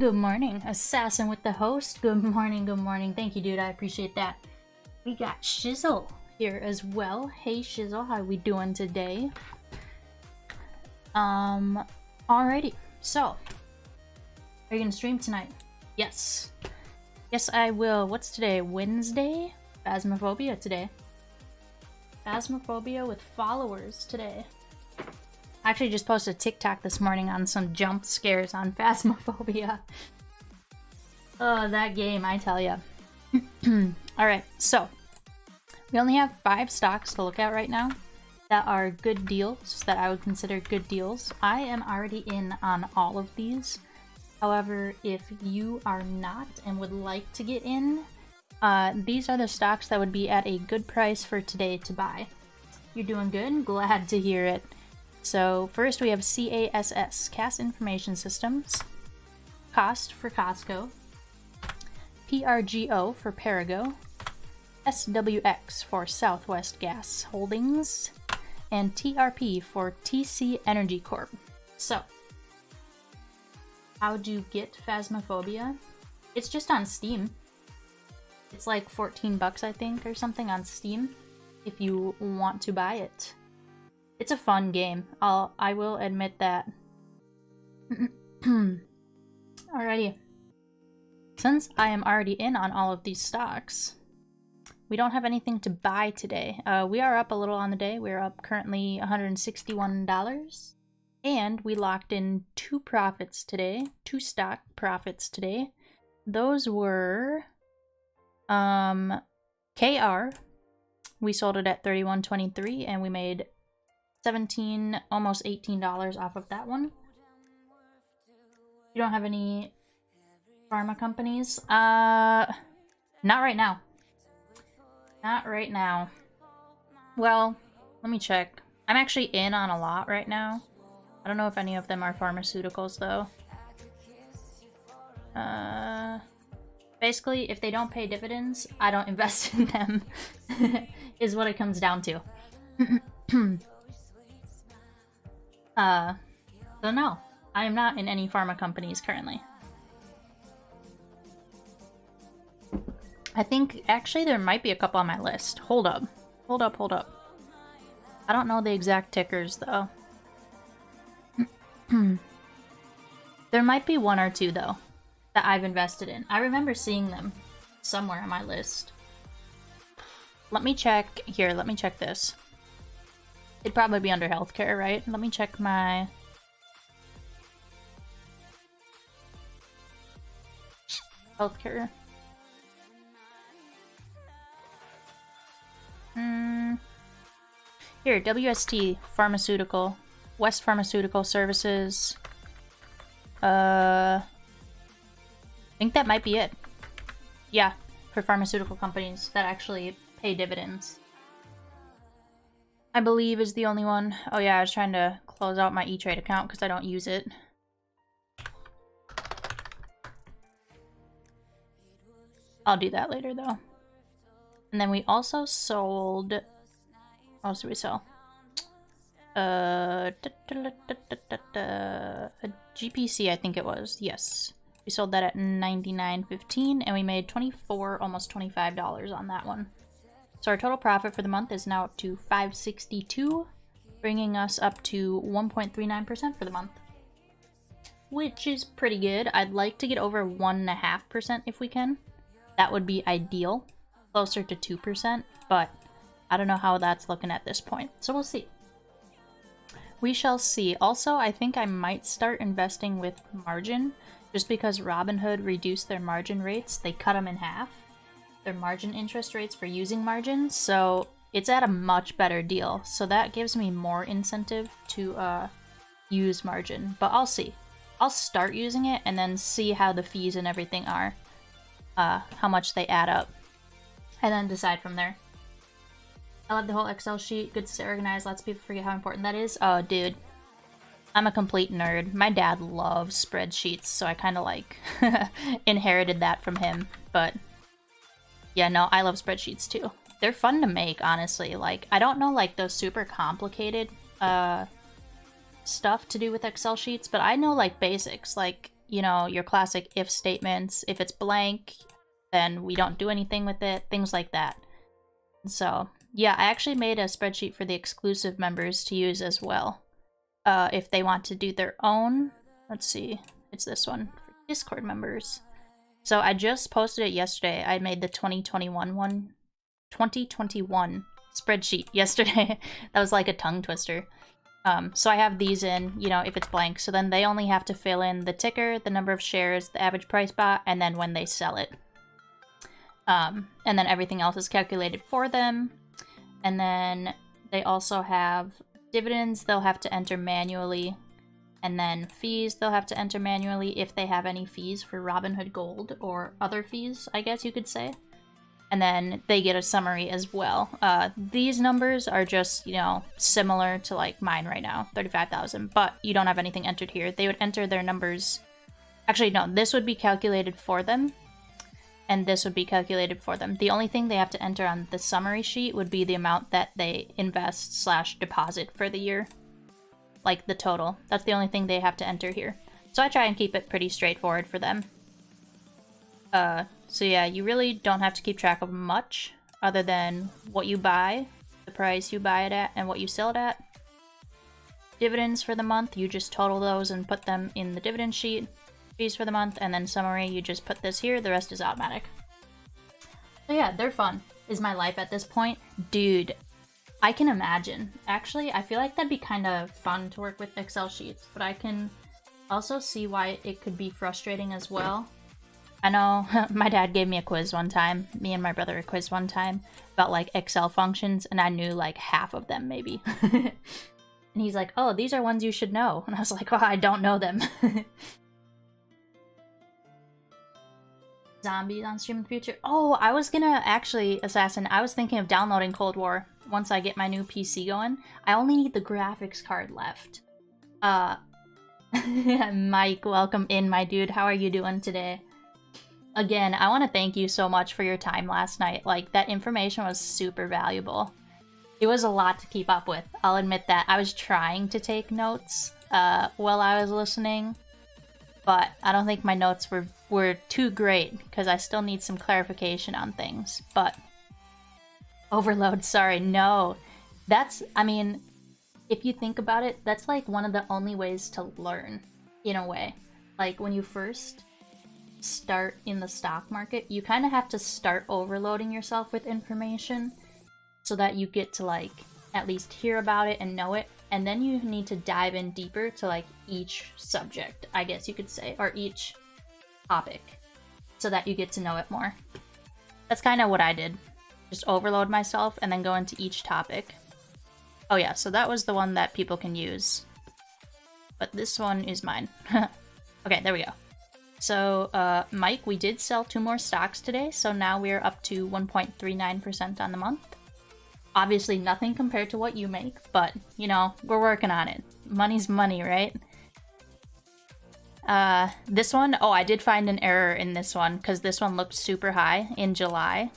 Good morning, Assassin with the host. Good morning, good morning. Thank you, dude. I appreciate that. We got Shizzle here as well. Hey, Shizzle, how we doing today? Alrighty. So, are you gonna stream tonight? Yes. Yes, I will. What's today? Wednesday? Phasmophobia today. Phasmophobia with followers today. I actually just posted a TikTok this morning on some jump scares on Phasmophobia. Oh, that game, I tell ya. Alright, so we only have 5 stocks to look at right now that are good deals, that I would consider good deals. I am already in on all of these. However, if you are not and would like to get in, these are the stocks that would be at a good price for today to buy. You're doing good? Glad to hear it. So first we have CASS, Cass Information Systems, COST for Costco, PRGO for Perigo, SWX for Southwest Gas Holdings, and TRP for TC Energy Corp. So, how do you get Phasmophobia? It's just on Steam. It's like 14 bucks, I think, or something on Steam, if you want to buy it. It's a fun game. I will admit that. Alrighty. Since I am already in on all of these stocks, we don't have anything to buy today. We are up a little on the day. We're up currently $161. And we locked in 2 profits today. 2 stock profits today. Those were KR. We sold it at $31.23 and we made $17, almost $18 off of that one. You don't have any pharma companies? Not right now. Not right now. Well, let me check. I'm actually in on a lot right now. I don't know if any of them are pharmaceuticals though. Basically, if they don't pay dividends, I don't invest in them, is what it comes down to. So no, I am not in any pharma companies currently. I think, actually, there might be a couple on my list. Hold up. Hold up, hold up. I don't know the exact tickers, though. There might be 1 or 2, though, that I've invested in. I remember seeing them somewhere on my list. Let me check. Here, let me check this. It'd probably be under healthcare, right? Let me check my... healthcare. Here, WST, Pharmaceutical, West Pharmaceutical Services. I think that might be it. Yeah, for pharmaceutical companies that actually pay dividends. I believe is the only one. Oh yeah, I was trying to close out my E-Trade account because I don't use it. I'll do that later though. And then we also sold... What else did we sell? A GPC, I think it was. Yes. We sold that at $99.15 and we made $24, almost $25 on that one. So our total profit for the month is now up to $562, bringing us up to 1.39% for the month, which is pretty good. I'd like to get over 1.5% if we can. That would be ideal, closer to 2%, but I don't know how that's looking at this point, so we'll see. We shall see. Also, I think I might start investing with margin, just because Robinhood reduced their margin rates. They cut them in half. Their margin interest rates for using margin, so it's at a much better deal. So that gives me more incentive to use margin, but I'll see. I'll start using it and then see how the fees and everything are, how much they add up, and then decide from there. I love the whole Excel sheet. Good to stay organized. Lots of people forget how important that is. Oh, dude. I'm a complete nerd. My dad loves spreadsheets, so I kind of like inherited that from him, but... yeah, no, I love spreadsheets too. They're fun to make, honestly. Like, I don't know, like, those super complicated stuff to do with Excel sheets, but I know, like, basics. Like, you know, your classic if statements. If it's blank, then we don't do anything with it, things like that. So yeah, I actually made a spreadsheet for the exclusive members to use as well. If they want to do their own, let's see, it's this one, for Discord members. So I just posted it yesterday. I made the 2021 spreadsheet yesterday. That was like a tongue twister. So I have these in, you know, if it's blank. So then they only have to fill in the ticker, the number of shares, the average price bought, and then when they sell it. And then everything else is calculated for them. And then they also have dividends they'll have to enter manually. And then fees they'll have to enter manually if they have any fees for Robinhood Gold or other fees, I guess you could say. And then they get a summary as well. These numbers are just, you know, similar to like mine right now, 35,000, but you don't have anything entered here. They would enter their numbers. Actually, no, this would be calculated for them. And this would be calculated for them. The only thing they have to enter on the summary sheet would be the amount that they invest / deposit for the year. Like the total. That's the only thing they have to enter here. So I try and keep it pretty straightforward for them. So yeah, you really don't have to keep track of much other than what you buy, the price you buy it at, and what you sell it at. Dividends for the month, you just total those and put them in the dividend sheet. Fees for the month, and then summary, you just put this here, the rest is automatic. So yeah, they're fun. Is my life at this point? Dude, I can imagine. Actually, I feel like that'd be kind of fun to work with Excel sheets, but I can also see why it could be frustrating as well. I know my dad gave me a quiz one time, me and my brother a quiz one time, about like Excel functions, and I knew like half of them maybe. And he's like, oh, these are ones you should know. And I was like, well, I don't know them. Zombies on stream in the future. Oh, I was gonna actually, Assassin, I was thinking of downloading Cold War once I get my new PC going. I only need the graphics card left. Mike, welcome in, my dude. How are you doing today? Again, I want to thank you so much for your time last night. Like, that information was super valuable. It was a lot to keep up with. I'll admit that. I was trying to take notes while I was listening, but I don't think my notes were too great because I still need some clarification on things. But overload, sorry, no. That's, I mean, if you think about it, that's like one of the only ways to learn, in a way. Like, when you first start in the stock market, you kind of have to start overloading yourself with information so that you get to like at least hear about it and know it, and then you need to dive in deeper to like each subject, I guess you could say, or each topic, so that you get to know it more. That's kind of what I did. Just overload myself and then go into each topic. Oh yeah, so that was the one that people can use, but this one is mine. Okay, there we go. So, Mike, we did sell 2 more stocks today, so now we're up to 1.39% on the month. Obviously, nothing compared to what you make, but, you know, we're working on it. Money's money, right? This one, oh, I did find an error in this one, because this one looked super high in July.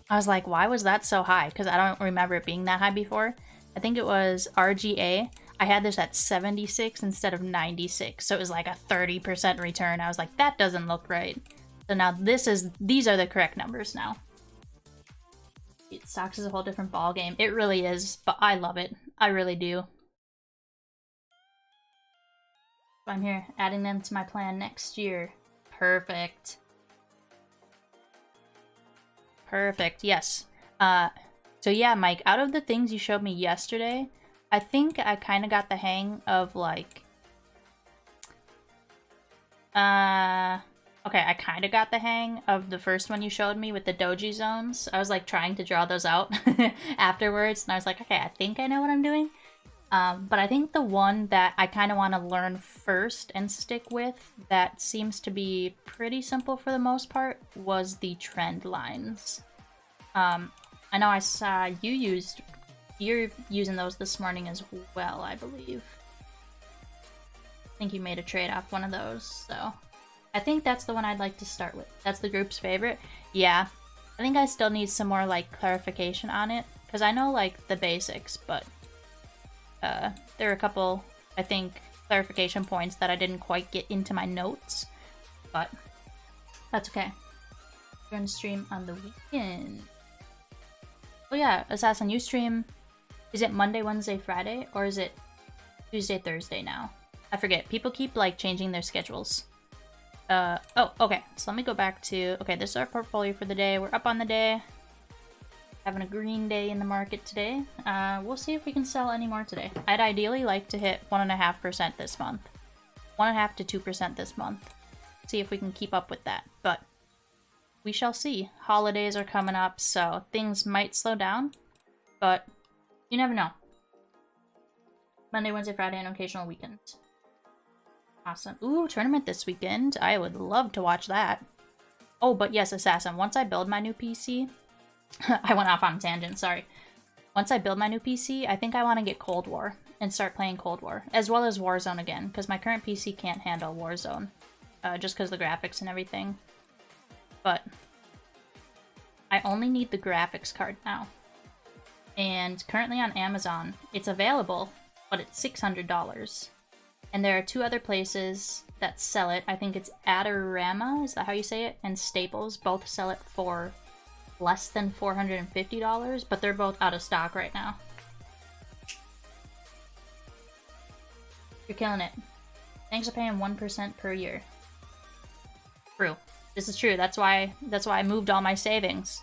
I was like, why was that so high? Because I don't remember it being that high before. I think it was RGA. I had this at 76 instead of 96, so it was like a 30% return. I was like, that doesn't look right. So now these are the correct numbers now. Stocks is a whole different ball game. It really is, but I love it. I really do. So I'm here adding them to my plan next year. Perfect. Perfect, yes. So yeah, Mike, out of the things you showed me yesterday, I think I kind of got the hang of, like... okay, I kind of got the hang of the first one you showed me with the doji zones. I was, like, trying to draw those out afterwards, and I was like, okay, I think I know what I'm doing. But I think the one that I kind of want to learn first and stick with, that seems to be pretty simple for the most part, was the trend lines. I know I saw you're using those this morning as well, I believe. I think you made a trade off one of those, so I think that's the one I'd like to start with. That's the group's favorite. Yeah, I think I still need some more like clarification on it, because I know like the basics, but there are a couple, I think, clarification points that I didn't quite get into my notes, but that's okay. We're going to stream on the weekend. Oh yeah, Assassin, you stream, is it Monday, Wednesday, Friday, or is it Tuesday, Thursday now? I forget. People keep like changing their schedules. Oh, okay. So let me go back to, okay, this is our portfolio for the day. We're up on the day. Having a green day in the market today. We'll see if we can sell any more today. I'd ideally like to hit 1.5% this month. 1.5 to 2% this month. See if we can keep up with that, but we shall see. Holidays are coming up, so things might slow down, but you never know. Monday, Wednesday, Friday, and occasional weekends. Awesome. Ooh, tournament this weekend. I would love to watch that. Oh, but yes, Assassin, once I build my new PC... I went off on a tangent, sorry. Once I build my new PC, I think I want to get Cold War and start playing Cold War, as well as Warzone again, because my current PC can't handle Warzone, just because of the graphics and everything. But I only need the graphics card now. And currently on Amazon, it's available, but it's $600. And there are 2 other places that sell it. I think it's Adorama, is that how you say it? And Staples both sell it for less than $450, but they're both out of stock right now. You're killing it. Thanks for paying 1% per year. True. This is true. That's why I moved all my savings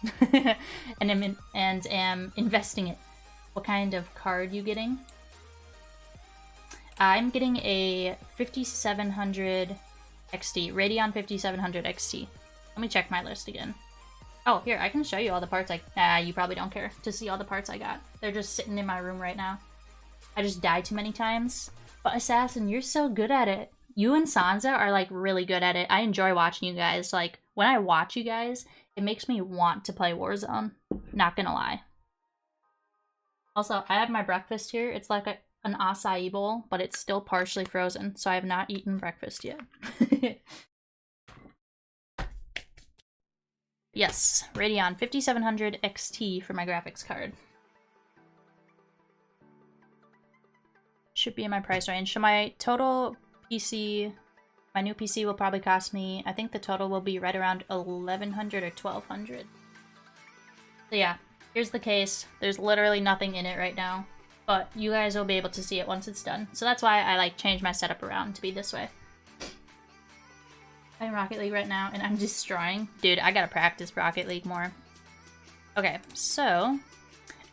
and am investing it. What kind of card you getting? I'm getting a 5700 XT, Radeon 5700 XT. Let me check my list again. Oh, here, I can show you all the parts you probably don't care to see all the parts I got. They're just sitting in my room right now. I just died too many times. But Assassin, you're so good at it. You and Sansa are, like, really good at it. I enjoy watching you guys. Like, when I watch you guys, it makes me want to play Warzone. Not gonna lie. Also, I have my breakfast here. It's like an acai bowl, but it's still partially frozen, so I have not eaten breakfast yet. Yes, Radeon 5700 XT for my graphics card. Should be in my price range. So my total PC, my new PC will probably cost me, I think the total will be right around 1100 or 1200. So yeah, here's the case. There's literally nothing in it right now, but you guys will be able to see it once it's done. So that's why I like change my setup around to be this way. I'm in Rocket League right now, and I'm destroying. Dude, I gotta practice Rocket League more. Okay, so...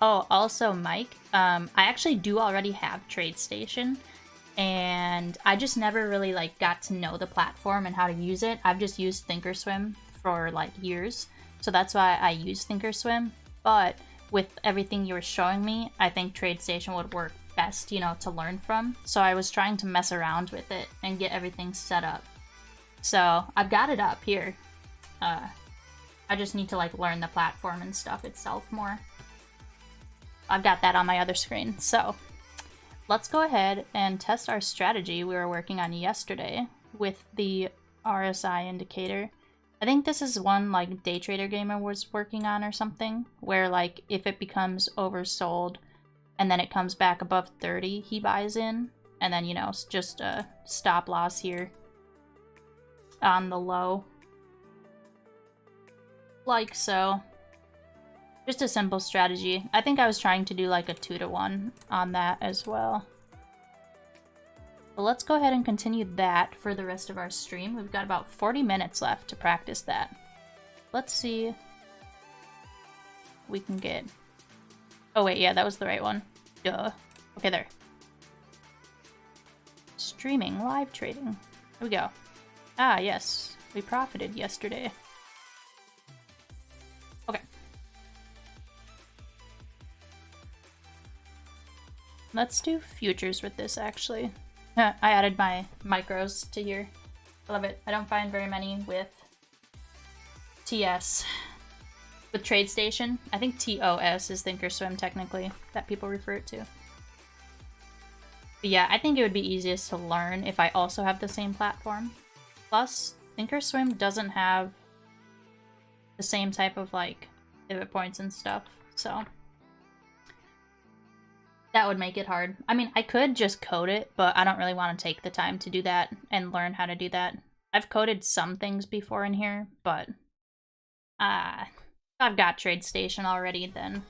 Oh, also, Mike, I actually do already have TradeStation, and I just never really, like, got to know the platform and how to use it. I've just used Thinkorswim for, like, years, so that's why I use Thinkorswim. But with everything you were showing me, I think TradeStation would work best, you know, to learn from. So I was trying to mess around with it and get everything set up. So I've got it up here. I just need to like learn the platform and stuff itself more. I've got that on my other screen. So let's go ahead and test our strategy we were working on yesterday with the RSI indicator. I think this is one like Day Trader Gamer was working on or something, where like if it becomes oversold and then it comes back above 30, he buys in, and then, you know, just a stop loss here on the low. Like so. Just a simple strategy. I think I was trying to do like a 2-to-1 on that as well. But let's go ahead and continue that for the rest of our stream. We've got about 40 minutes left to practice that. Let's see if we can get... Oh wait, yeah, that was the right one. Duh. Okay, there. Streaming, live trading. Here we go. Ah, yes. We profited yesterday. Okay. Let's do futures with this, actually. I added my micros to here. I love it. I don't find very many with TS. With TradeStation. I think TOS is Thinkorswim, technically, that people refer it to. But yeah, I think it would be easiest to learn if I also have the same platform. Plus, Thinkorswim doesn't have the same type of, like, pivot points and stuff, so... That would make it hard. I mean, I could just code it, but I don't really want to take the time to do that and learn how to do that. I've coded some things before in here, but I've got TradeStation already, then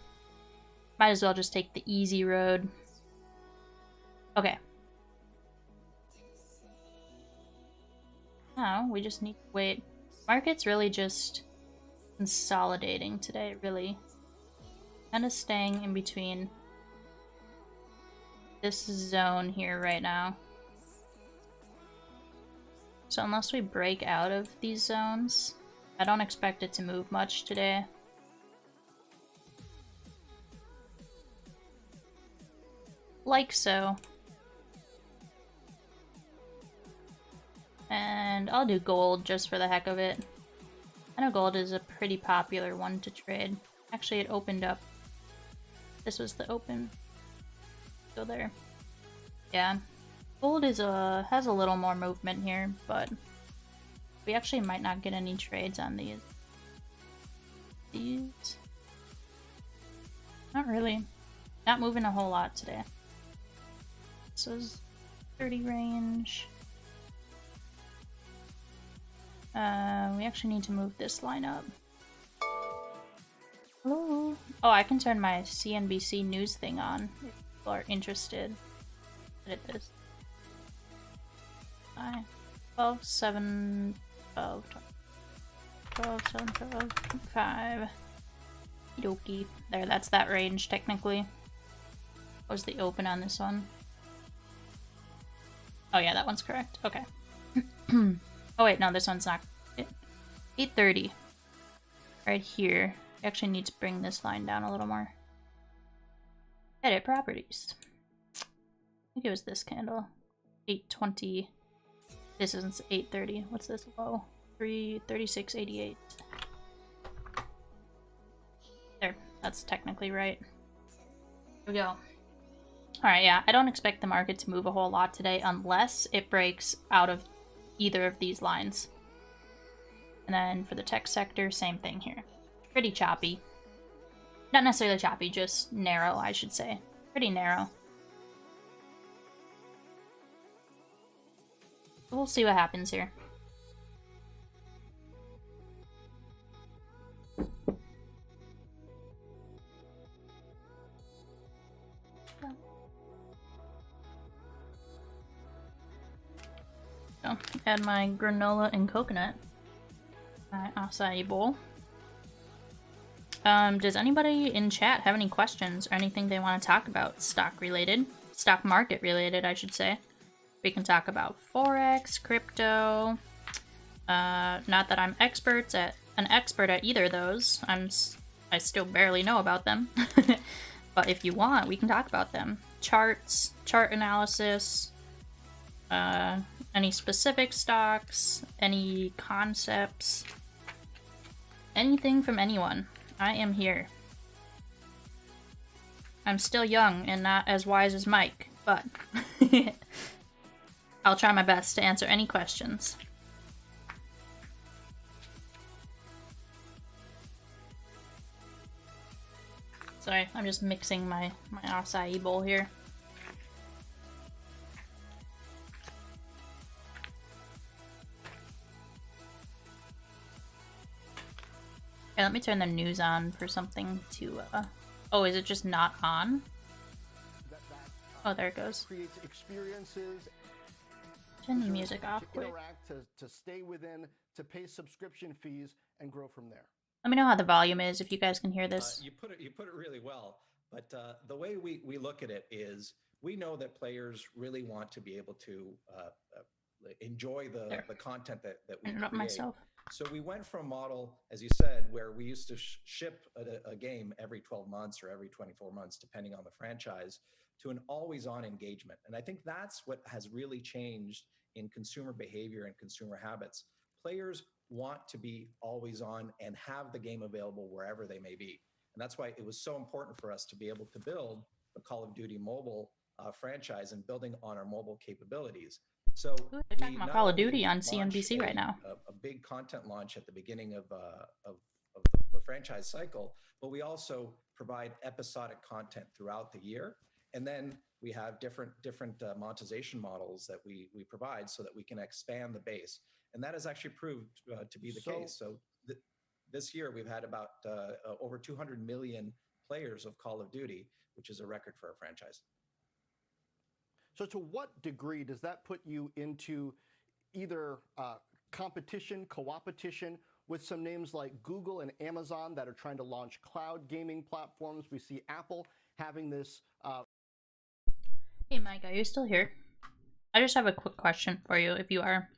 might as well just take the easy road. Okay. Now we just need to wait. Market's really just consolidating today, really. Kind of staying in between this zone here right now. So unless we break out of these zones, I don't expect it to move much today. Like so. And I'll do gold just for the heck of it. I know gold is a pretty popular one to trade. Actually, it opened up. This was the open. Go there. Yeah. Gold is has a little more movement here, but we actually might not get any trades on these. These? Not really. Not moving a whole lot today. This was 30 range. We actually need to move this line up. Hello? Oh, I can turn my CNBC news thing on if people are interested. Edit this. 12, 7, 12, 12, 7, 12, 5. Okie. There, that's that range, technically. What was the open on this one? Oh yeah, that one's correct. Okay. Oh wait, no, this one's not. 8:30. Right here. I actually need to bring this line down a little more. Edit properties. I think it was this candle. 8:20. This isn't 8:30. What's this low? 336.88. There, that's technically right. Here we go. Alright, yeah, I don't expect the market to move a whole lot today unless it breaks out of either of these lines. And then for the tech sector, same thing here. Pretty choppy. Not necessarily choppy, just narrow, I should say. Pretty narrow. We'll see what happens here. So, add my granola and coconut. My acai bowl. Does anybody in chat have any questions or anything they want to talk about stock related? Stock market related, I should say. We can talk about Forex, crypto. Not that I'm an expert at either of those. I still barely know about them. But if you want, we can talk about them. Charts, chart analysis, any specific stocks, any concepts, anything from anyone. I am here. I'm still young and not as wise as Mike, but I'll try my best to answer any questions. Sorry, I'm just mixing my acai bowl here. Okay, let me turn the news on for something to, oh, is it just not on? Oh, there it goes. Creates experiences. Turn the music off quick. To stay within, to pay subscription fees, and grow from there. Let me know how the volume is if you guys can hear this. You put it really well, but the way we look at it is we know that players really want to be able to enjoy the content that we create. Myself. So we went from a model, as you said, where we used to ship a game every 12 months or every 24 months, depending on the franchise, to an always-on engagement. And I think that's what has really changed in consumer behavior and consumer habits. Players want to be always on and have the game available wherever they may be. And that's why it was so important for us to be able to build the Call of Duty mobile franchise and building on our mobile capabilities. So they're talking about Call of Duty on CNBC right now. A big content launch at the beginning of the franchise cycle, but we also provide episodic content throughout the year. And then we have different monetization models that we provide so that we can expand the base. And that has actually proved to be the case. So this year we've had about over 200 million players of Call of Duty, which is a record for our franchise. So to what degree does that put you into either competition, co-opetition with some names like Google and Amazon that are trying to launch cloud gaming platforms? We see Apple having this. Hey Mike, are you still here? I just have a quick question for you if you are.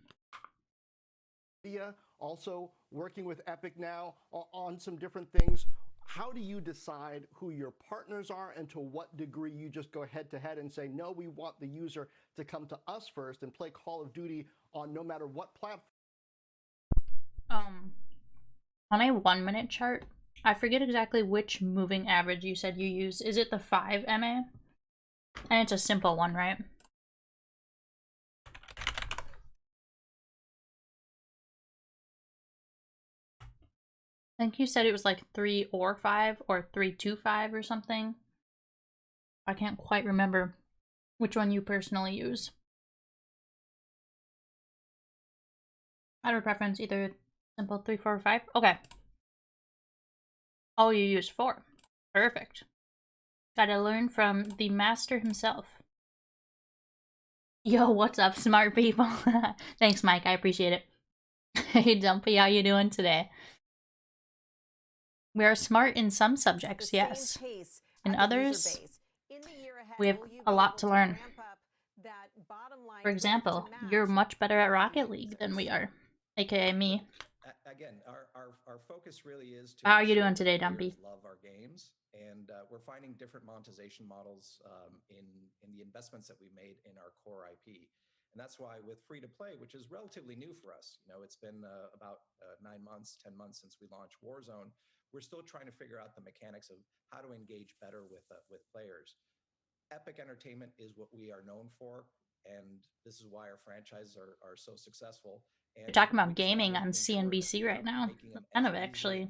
Also working with Epic now on some different things. How do you decide who your partners are, and to what degree you just go head to head and say, no, we want the user to come to us first and play Call of Duty on no matter what platform? On a 1 minute chart, I forget exactly which moving average you said you use. Is it the 5 MA? And it's a simple one, right? I think you said it was like 3 or 5 or 325 or something. I can't quite remember which one you personally use. Out of preference, either simple 3, 4, or 5. Okay. Oh, you use 4. Perfect. Gotta learn from the master himself. Yo, what's up, smart people? Thanks, Mike. I appreciate it. Hey, Dumpy, how you doing today? We are smart in some subjects, yes. In others, we have a lot to learn. For example, you're much better at Rocket League than we are, aka me. Again, our focus really is to. How are you doing today, Dumpy? Love our games, and we're finding different monetization models in the investments that we made in our core IP. And that's why with free to play, which is relatively new for us, it's been about 9 months, 10 months since we launched Warzone. We're still trying to figure out the mechanics of how to engage better with players. Epic entertainment is what we are known for, and this is why our franchises are so successful. And we're talking about gaming on CNBC right now. Kind of actually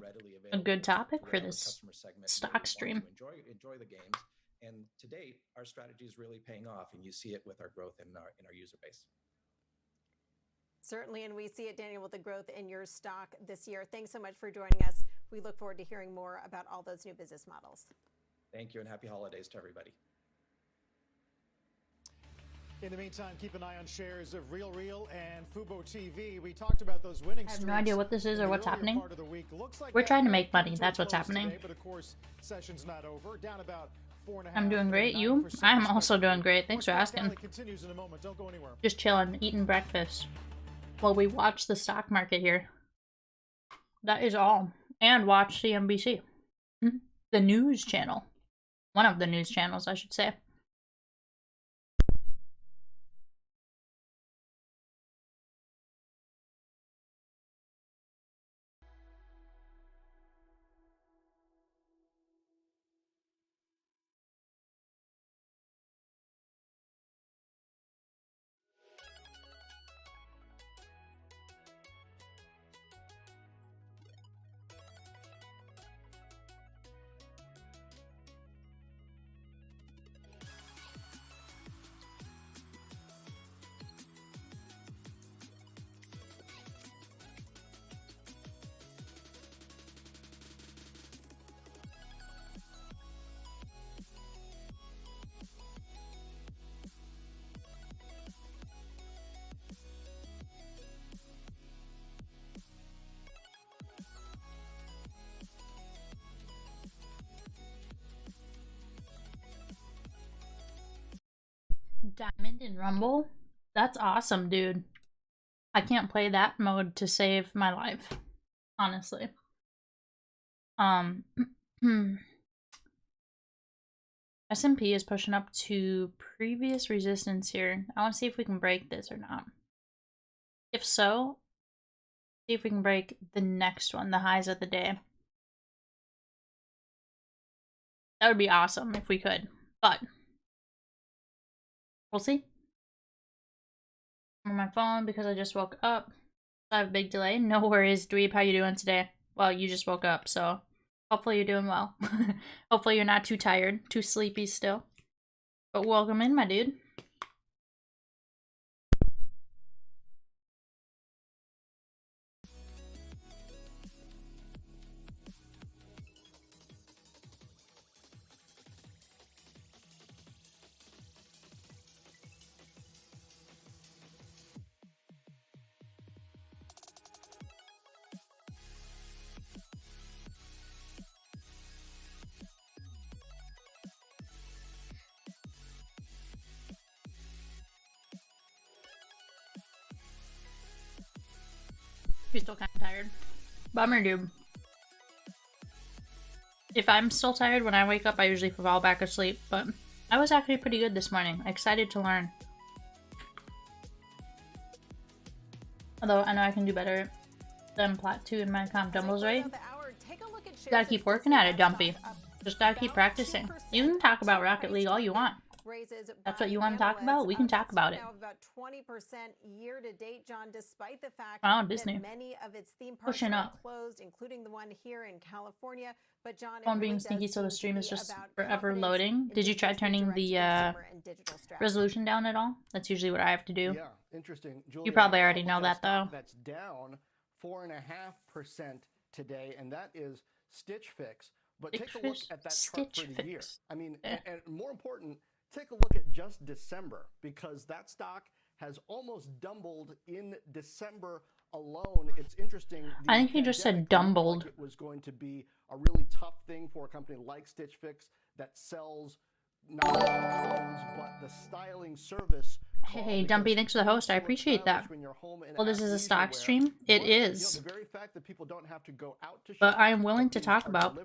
a good topic for this stock stream. Enjoy the games. And to date, our strategy is really paying off, and you see it with our growth in our user base. Certainly, and we see it, Daniel, with the growth in your stock this year. Thanks so much for joining us. We look forward to hearing more about all those new business models. Thank you, and happy holidays to everybody. In the meantime, keep an eye on shares of RealReal and Fubo TV. We talked about those winning streaks. I have no idea what this is or what's happening. We're trying to make money. That's what's happening. But of course, session's not over. Down about 4.5%. I'm doing great. You? I'm also doing great. Thanks for asking. Continues in a moment. Don't go anywhere. Just chilling, eating breakfast while we watch the stock market here. That is all. And watch CNBC. The news channel. One of the news channels, I should say. Diamond in Rumble? That's awesome, dude. I can't play that mode to save my life, honestly. S&P is pushing up to previous resistance here. I want to see if we can break this or not. If so, see if we can break the next one, the highs of the day. That would be awesome if we could, but we'll see. I'm on my phone because I just woke up. I have a big delay. No worries, Dweeb. How you doing today? Well, you just woke up, so hopefully you're doing well. Hopefully you're not too tired, too sleepy still. But welcome in, my dude. You're still kind of tired. Bummer, dude. If I'm still tired when I wake up, I usually fall back asleep, but I was actually pretty good this morning. Excited to learn. Although I know I can do better than Plat 2 in my comp dumbbells, right? Gotta keep working at it, Dumpy. Just gotta keep practicing. You can talk about Rocket League all you want. That's what you want to talk about? We can talk about it. About 20% year to date, John, despite the fact Disney. that many of its theme parks are closed, including the one here in California. But John, phone being sneaky, so the stream is just forever loading. Did you try turning the resolution down at all? That's usually what I have to do. Yeah, interesting. Julia, you probably already know that though. That's down 4.5% today, and that is Stitch Fix. But take a look at that chart for the year. I mean, and more important, take a look at just December, because that stock has almost doubled in December alone. It's interesting. I think you just said dumbled. Like it was going to be a really tough thing for a company like Stitch Fix that sells not only clothes, but the styling service. Hey, Dumpy, thanks for the host. I appreciate that. Well, this is a stock stream. It is. The very fact that people don't have to go out to shop, but I am willing to talk about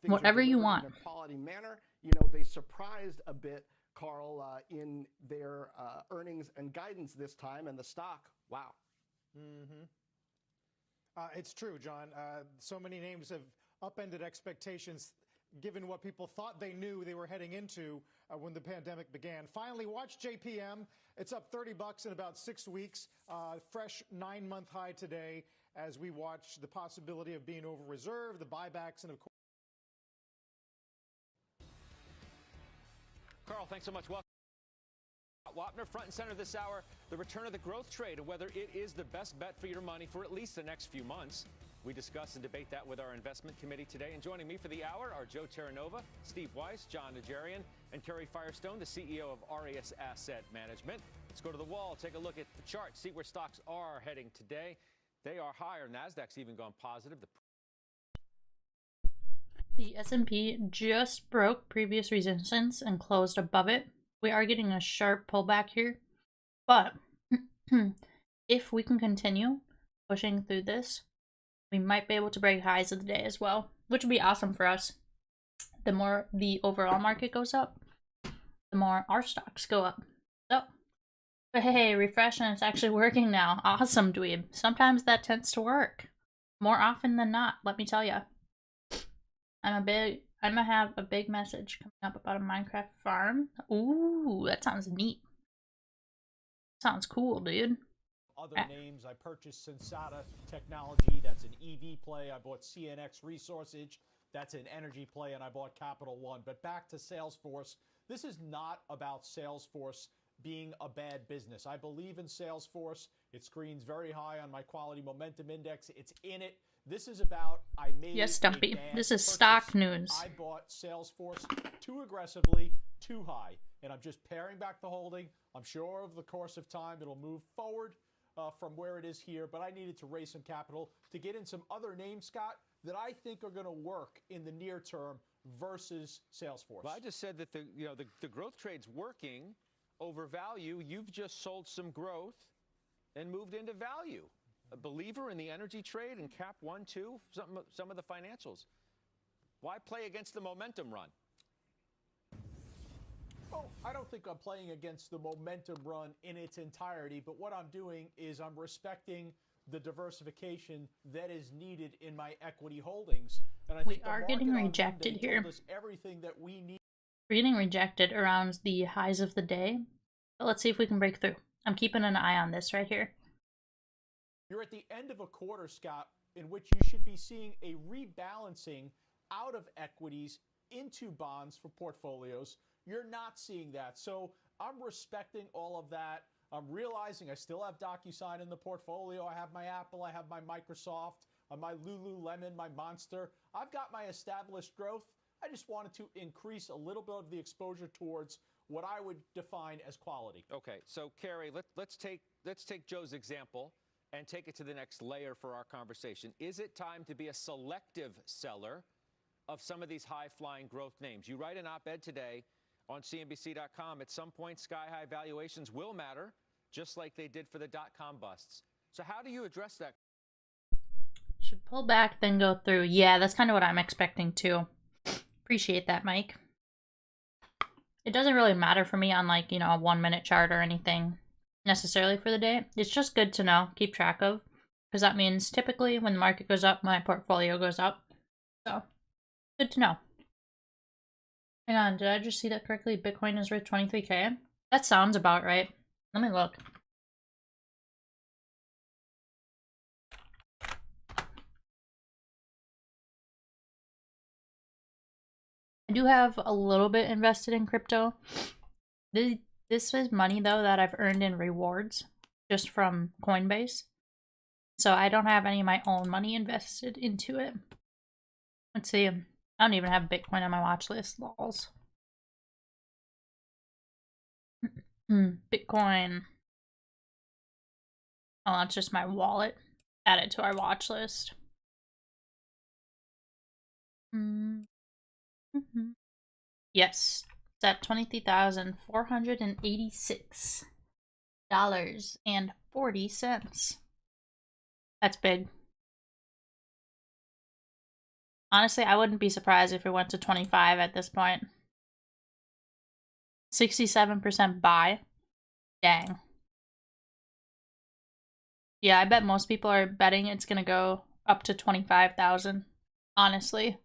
whatever you want. In a quality manner. You know, they surprised a bit, Carl, in their earnings and guidance this time, and the stock, wow. It's true, John. So many names have upended expectations given what people thought they knew they were heading into when the pandemic began. Finally, watch JPM. It's up $30 in about 6 weeks. Fresh 9-month high today as we watch the possibility of being over reserved, the buybacks, and of course. Carl, thanks so much. Welcome. Wapner, front and center this hour, the return of the growth trade and whether it is the best bet for your money for at least the next few months. We discuss and debate that with our investment committee today. And joining me for the hour are Joe Terranova, Steve Weiss, John Najarian, and Kerry Firestone, the CEO of RAS Asset Management. Let's go to the wall, take a look at the chart, see where stocks are heading today. They are higher. NASDAQ's even gone positive. The S&P just broke previous resistance and closed above it. We are getting a sharp pullback here, but if we can continue pushing through this, we might be able to break highs of the day as well, which would be awesome for us. The more the overall market goes up, the more our stocks go up. So, but hey, refresh and it's actually working now. Awesome, dweeb. Sometimes that tends to work. More often than not, let me tell you. I'm gonna have a big message coming up about a Minecraft farm. Ooh, that sounds neat. Sounds cool, dude. Other names, I purchased Sensata Technology. That's an EV play. I bought CNX Resources. That's an energy play, and I bought Capital One. But back to Salesforce. This is not about Salesforce being a bad business. I believe in Salesforce. It screens very high on my quality momentum index. It's in it. This is about I made yes, Dumpy. This is stock news. I bought Salesforce too aggressively, too high, and I'm just paring back the holding. I'm sure over the course of time it'll move forward from where it is here, but I needed to raise some capital to get in some other names, Scott, that I think are going to work in the near term versus Salesforce. Well, I just said that the growth trade's working over value. You've just sold some growth and moved into value. A believer in the energy trade and Cap 1, 2, some of the financials. Why play against the momentum run? Oh, I don't think I'm playing against the momentum run in its entirety, but what I'm doing is I'm respecting the diversification that is needed in my equity holdings. And I think we are getting rejected here. Everything that we need. We're getting rejected around the highs of the day, but let's see if we can break through. I'm keeping an eye on this right here. You're at the end of a quarter, Scott, in which you should be seeing a rebalancing out of equities into bonds for portfolios. You're not seeing that. So I'm respecting all of that. I'm realizing I still have DocuSign in the portfolio. I have my Apple, I have my Microsoft, my Lululemon, my Monster. I've got my established growth. I just wanted to increase a little bit of the exposure towards what I would define as quality. Okay, so Carrie, let's take Joe's example and take it to the next layer for our conversation. Is it time to be a selective seller of some of these high-flying growth names? You write an op-ed today on CNBC.com. At some point, sky-high valuations will matter, just like they did for the dot-com busts. So how do you address that? Should pull back, then go through. Yeah, that's kind of what I'm expecting too. Appreciate that, Mike. It doesn't really matter for me on, like, you know, a 1-minute chart or anything necessarily for the day. It's just good to know, keep track of, because that means typically when the market goes up, my portfolio goes up. So, good to know. Hang on, did I just see that correctly? Bitcoin is worth 23K? That sounds about right. Let me look. I do have a little bit invested in crypto. This is money, though, that I've earned in rewards just from Coinbase. So I don't have any of my own money invested into it. Let's see. I don't even have Bitcoin on my watch list. Lols. Bitcoin. Oh, that's just my wallet. Add it to our watch list. Yes, it's at $23,486.40. That's big. Honestly, I wouldn't be surprised if it went to 25 at this point. 67% buy. Dang. Yeah, I bet most people are betting it's gonna go up to 25,000, honestly.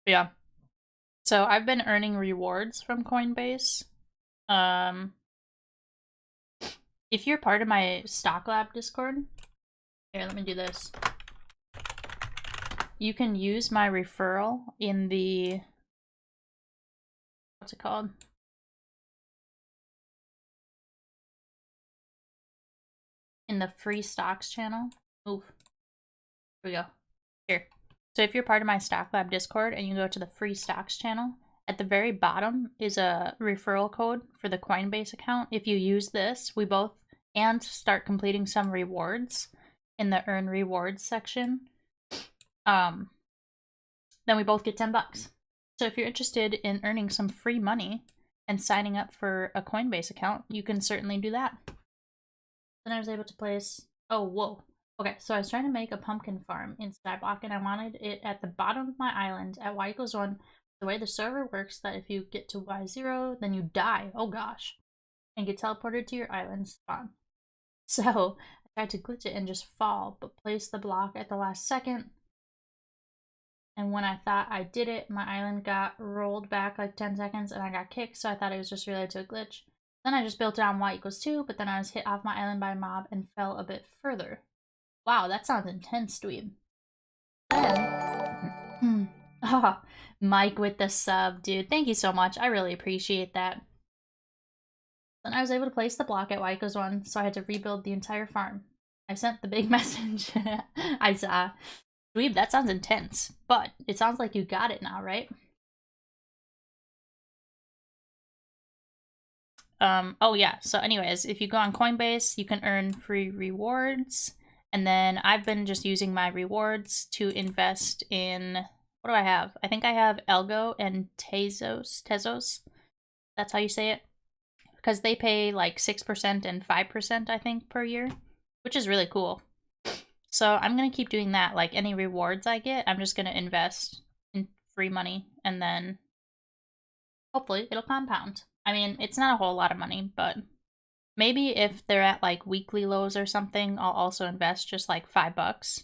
Yeah. So I've been earning rewards from Coinbase. If you're part of my Stock Lab Discord, here, let me do this. You can use my referral in the, what's it called? In the free stocks channel. Oof. Here we go. Here. So if you're part of my Stock Lab Discord and you go to the free stocks channel, at the very bottom is a referral code for the Coinbase account. If you use this, we both, and start completing some rewards in the earn rewards section, then we both get $10. So if you're interested in earning some free money and signing up for a Coinbase account, you can certainly do that. Then I was able to place, oh, whoa. Okay, so I was trying to make a pumpkin farm in Skyblock, and I wanted it at the bottom of my island at y=1. The way the server works, that if you get to y0, then you die, oh gosh, and get teleported to your island spawn. So I tried to glitch it and just fall, but placed the block at the last second. And when I thought I did it, my island got rolled back like 10 seconds and I got kicked, so I thought it was just related to a glitch. Then I just built it on y=2, but then I was hit off my island by a mob and fell a bit further. Wow, that sounds intense, dweeb. Then, oh, Mike with the sub, dude. Thank you so much. I really appreciate that. Then I was able to place the block at y=1, so I had to rebuild the entire farm. I sent the big message. I saw. Dweeb, that sounds intense, but it sounds like you got it now, right? Oh yeah, so anyways, if you go on Coinbase, you can earn free rewards. And then I've been just using my rewards to invest in, what do I have? I think I have Algo and Tezos. That's how you say it. Because they pay like 6% and 5%, I think, per year, which is really cool. So I'm going to keep doing that. Like any rewards I get, I'm just going to invest in free money, and then hopefully it'll compound. I mean, it's not a whole lot of money, but maybe if they're at like weekly lows or something, I'll also invest just like $5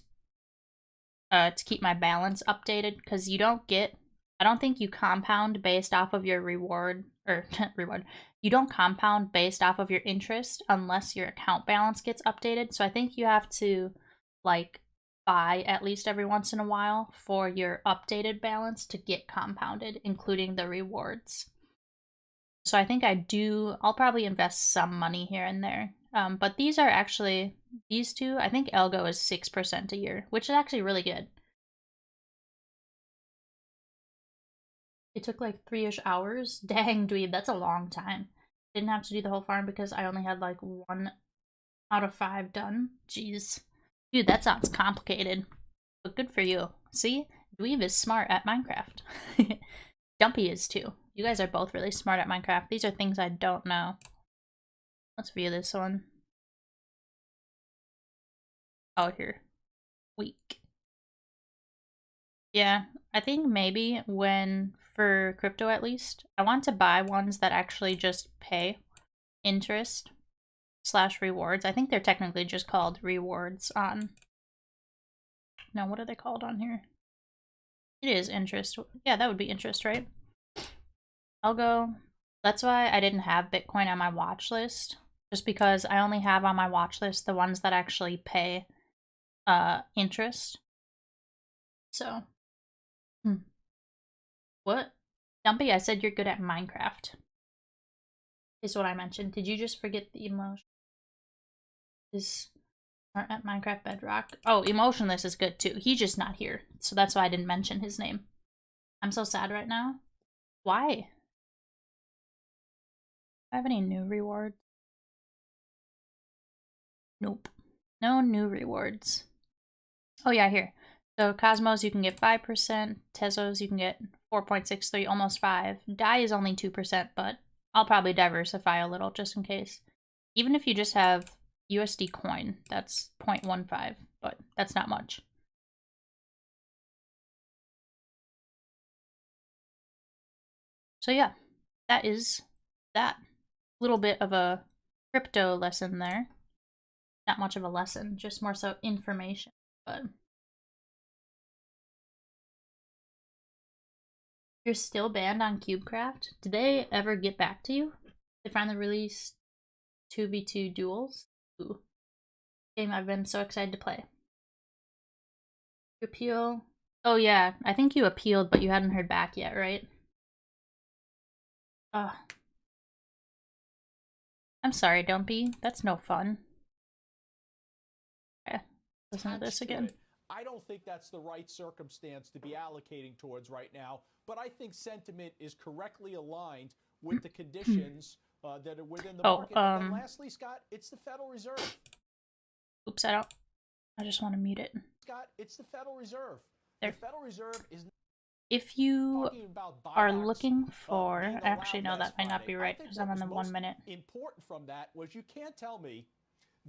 to keep my balance updated, because you don't get, I don't think you compound based off of your reward, or you don't compound based off of your interest unless your account balance gets updated. So I think you have to like buy at least every once in a while for your updated balance to get compounded, including the rewards. So I think I'll probably invest some money here and there. But these are actually, these two, I think Algo is 6% a year, which is actually really good. It took like 3-ish hours. Dang, dweeb, that's a long time. Didn't have to do the whole farm because I only had like 1 out of 5 done. Jeez. Dude, that sounds complicated. But good for you. See? Dweeb is smart at Minecraft. Dumpy is too. You guys are both really smart at Minecraft. These are things I don't know. Let's view this one. Oh, here. Week. Yeah, I think maybe for crypto at least, I want to buy ones that actually just pay interest / rewards. I think they're technically just called rewards on... No, what are they called on here? It is interest. Yeah, that would be interest, right? I'll go. That's why I didn't have Bitcoin on my watch list. Just because I only have on my watch list the ones that actually pay interest. So. What? Dumpy, I said you're good at Minecraft. Is what I mentioned. Did you just forget the emotion? Aren't at Minecraft Bedrock. Oh, Emotionless is good too. He's just not here. So that's why I didn't mention his name. I'm so sad right now. Why? Do I have any new rewards? Nope. No new rewards. Oh yeah, here. So Cosmos you can get 5%. Tezos you can get 4.63, almost 5. Dai is only 2%, but I'll probably diversify a little just in case. Even if you just have USD coin, that's 0.15, but that's not much. So yeah, that is that. Little bit of a crypto lesson there. Not much of a lesson, just more so information, but... You're still banned on CubeCraft? Did they ever get back to you? They finally released 2v2 duels? Ooh. Game I've been so excited to play. You appeal? Oh yeah, I think you appealed, but you hadn't heard back yet, right? Ugh. I'm sorry, Dumpy. That's no fun. Okay, listen to this again. I don't think that's the right circumstance to be allocating towards right now, but I think sentiment is correctly aligned with the conditions that are within the market. And then lastly, Scott, it's the Federal Reserve. Oops, I just want to mute it. Scott, it's the Federal Reserve. There. The Federal Reserve is... If you are looking for... Actually, no, that might not be right because I'm on the 1 minute. Important from that was you can't tell me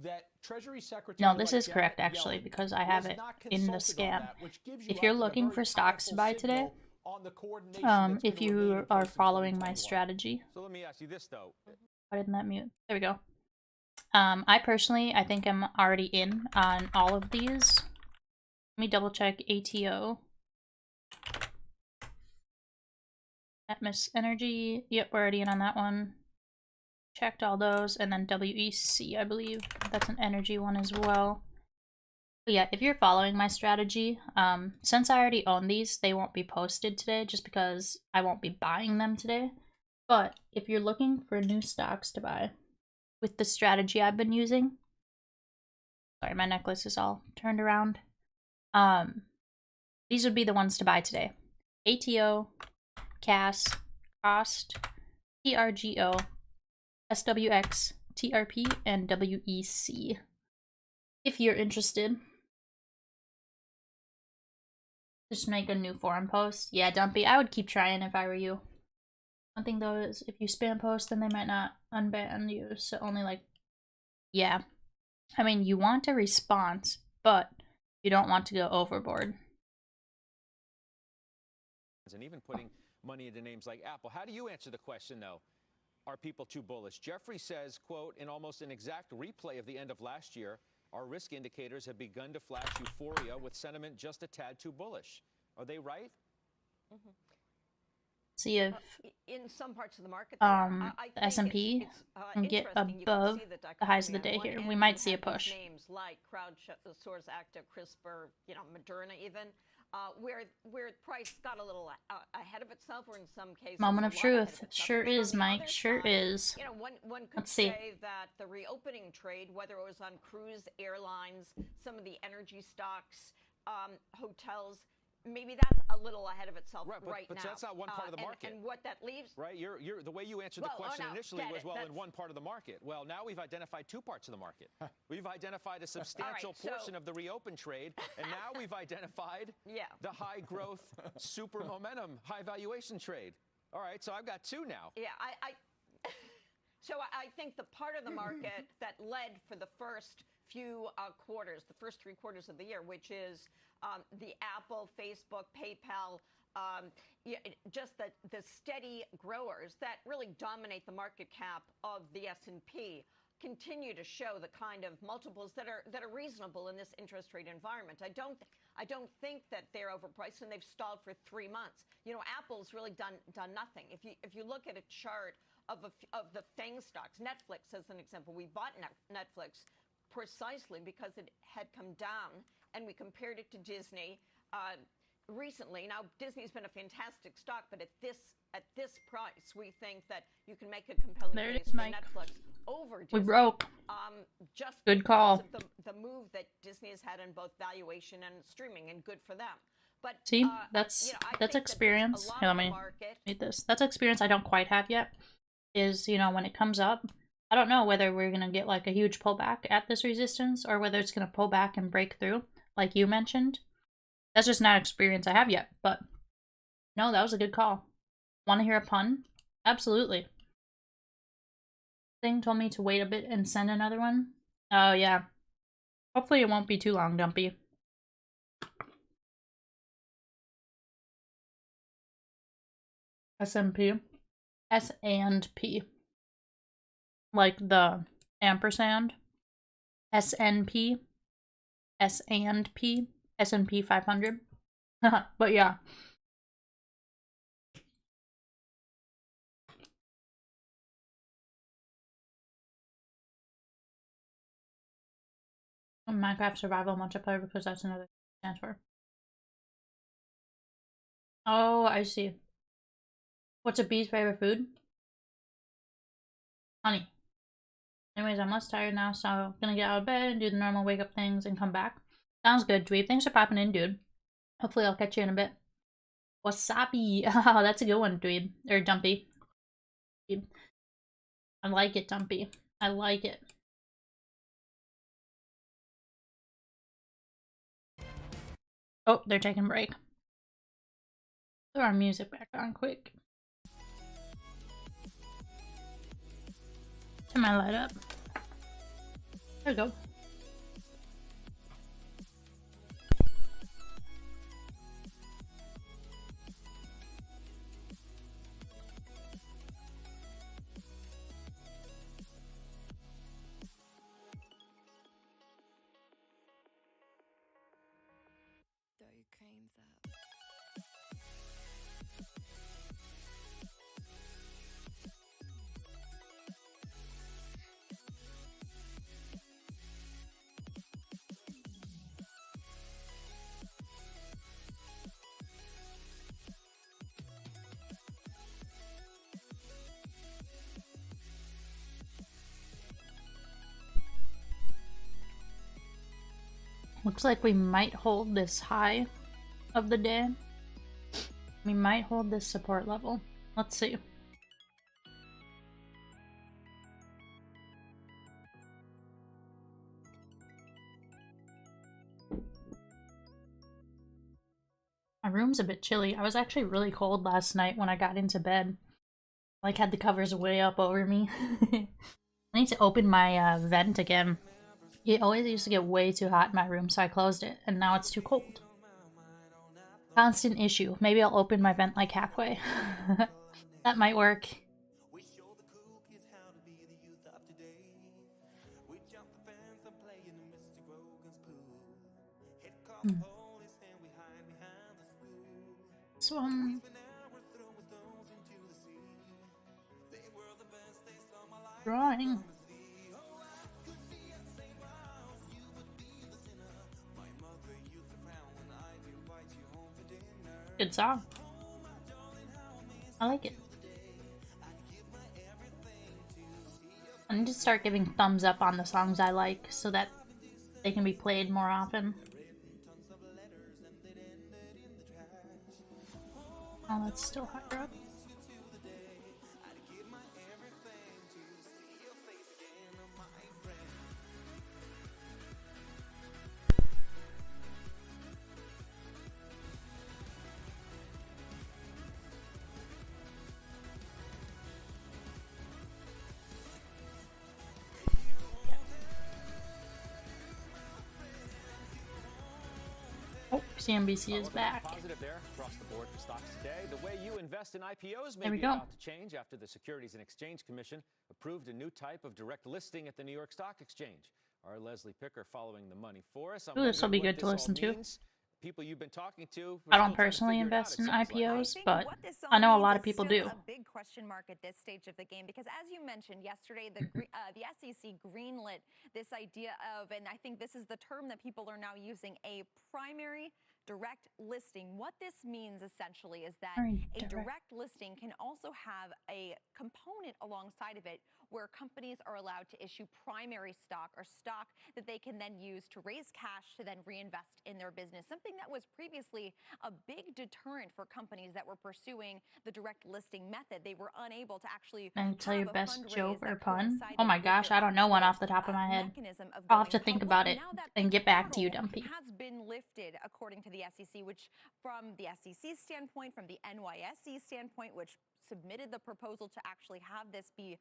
that Treasury Secretary... No, this is correct actually because I have it in the scan. If you're looking for stocks to buy today, if you are following my strategy... So let me ask you this though. Why didn't that mute? There we go. I personally, I think I'm already in on all of these. Let me double check ATO. Atmos Energy. Yep, we're already in on that one. Checked all those. And then WEC, I believe. That's an energy one as well. But yeah, if you're following my strategy, since I already own these, they won't be posted today just because I won't be buying them today. But if you're looking for new stocks to buy with the strategy I've been using, sorry, my necklace is all turned around. These would be the ones to buy today. ATO, CAS, COST, TRGO, SWX, TRP, and WEC. If you're interested, just make a new forum post. Yeah, Dumpy, I would keep trying if I were you. One thing though is if you spam post, then they might not unban you. So only like, yeah. I mean, you want a response, but you don't want to go overboard. And even putting money into names like Apple. How do you answer the question though? Are people too bullish? Jeffrey says, quote, in almost an exact replay of the end of last year, our risk indicators have begun to flash euphoria with sentiment just a tad too bullish. Are they right? See if in some parts of the market, the S&P can get above the highs of the day here. We might see a push. Names like crowdsource, Active, CRISPR, Moderna, even where price got a little ahead of itself, or in some cases, moment of truth. Sure is, Mike. Sure is. One could say that the reopening trade, whether it was on cruise, airlines, some of the energy stocks, hotels. Maybe that's a little ahead of itself right now. But that's not one part of the market. And what that leaves... Right, you're the way you answered the question initially was, in one part of the market. Well, now we've identified two parts of the market. We've identified a substantial portion of the reopen trade, and now we've identified the high growth, super momentum, high valuation trade. All right, so I've got two now. Yeah, So I think the part of the market that led for the first few quarters, the first 3 quarters of the year, which is the Apple, Facebook, PayPal, just the steady growers that really dominate the market cap of the S&P, continue to show the kind of multiples that are reasonable in this interest rate environment. I don't think that they're overpriced, and they've stalled for 3 months. Apple's really done nothing. If you look at a chart of the FANG stocks, Netflix as an example, we bought Netflix precisely because it had come down, and we compared it to Disney recently. Now, Disney's been a fantastic stock, but at this price, we think that you can make a compelling case for Netflix over Disney. We broke. Just good call. The move that Disney has had in both valuation and streaming, and good for them. But see, that's experience. Here, let me read this. That's experience I don't quite have yet. Is when it comes up, I don't know whether we're gonna get like a huge pullback at this resistance, or whether it's gonna pull back and break through, like you mentioned. That's just not experience I have yet. But no, that was a good call. Want to hear a pun? Absolutely. Thing told me to wait a bit and send another one. Oh yeah. Hopefully it won't be too long, Dumpy. S&P. S and P. Like the ampersand. SNP. S and P. S&P 500. But yeah. Minecraft Survival Multiplayer, because that's another stands for. Oh, I see. What's a bee's favorite food? Honey. Anyways, I'm less tired now, so I'm gonna get out of bed and do the normal wake up things and come back. Sounds good, Dweeb. Thanks for popping in, dude. Hopefully I'll catch you in a bit. Wasabi. Oh, that's a good one, Dweeb. Or Dumpy. I like it, Dumpy. I like it. Oh, they're taking a break. Throw our music back on quick. Turn my light up. There we go. Looks like we might hold this high of the day. We might hold this support level. Let's see. My room's a bit chilly. I was actually really cold last night when I got into bed. Like, had the covers way up over me. I need to open my vent again. It always used to get way too hot in my room, so I closed it, and now it's too cold. Constant issue. Maybe I'll open my vent like halfway. That might work. This one. Drawing. Good song. I like it. I need to start giving thumbs up on the songs I like so that they can be played more often. Oh, that's still higher up. Oh, CNBC is back. Positive there across the board for stocks today. The way you invest in IPOs may There we be go. about to change after the Securities and Exchange Commission approved a new type of direct listing at the New York Stock Exchange. Our Leslie Picker following the money for us. Ooh, this will be good to listen to. People you've been talking to. I don't personally invest in IPOs, but I know a lot of people do. A big question mark at this stage of the game because, as you mentioned yesterday, the SEC greenlit this idea of, and I think this is the term that people are now using, a primary direct listing. What this means essentially is that a direct listing can also have a component alongside of it where companies are allowed to issue primary stock or stock that they can then use to raise cash to then reinvest in their business. Something that was previously a big deterrent for companies that were pursuing the direct listing method. They were unable to actually tell your best fundraise joke or that pun. coincided Oh my with gosh, their I don't know one actual, off the top of my head. mechanism of I'll have going to think public. about it Now that and get back to you, Dumpy. has been lifted according to the SEC, which from the SEC standpoint, from the NYSE standpoint, which submitted the proposal to actually have this be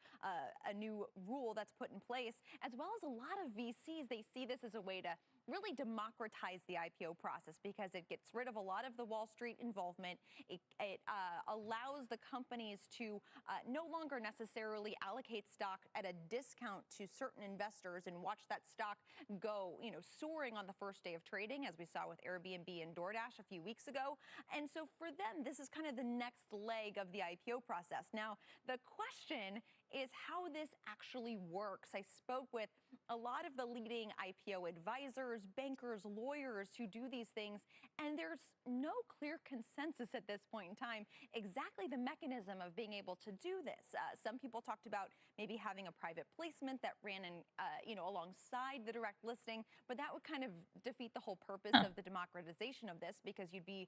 a new rule that's put in place, as well as a lot of VCs, they see this as a way to really democratize the IPO process because it gets rid of a lot of the Wall Street involvement. It allows the companies to no longer necessarily allocate stock at a discount to certain investors and watch that stock go, soaring on the first day of trading, as we saw with Airbnb and DoorDash a few weeks ago. And so for them, this is kind of the next leg of the IPO process. Now, the question is how this actually works. I spoke with a lot of the leading IPO advisors, bankers, lawyers who do these things, and there's no clear consensus at this point in time exactly the mechanism of being able to do this. Some people talked about maybe having a private placement that ran alongside the direct listing, but that would kind of defeat the whole purpose of the democratization of this because you'd be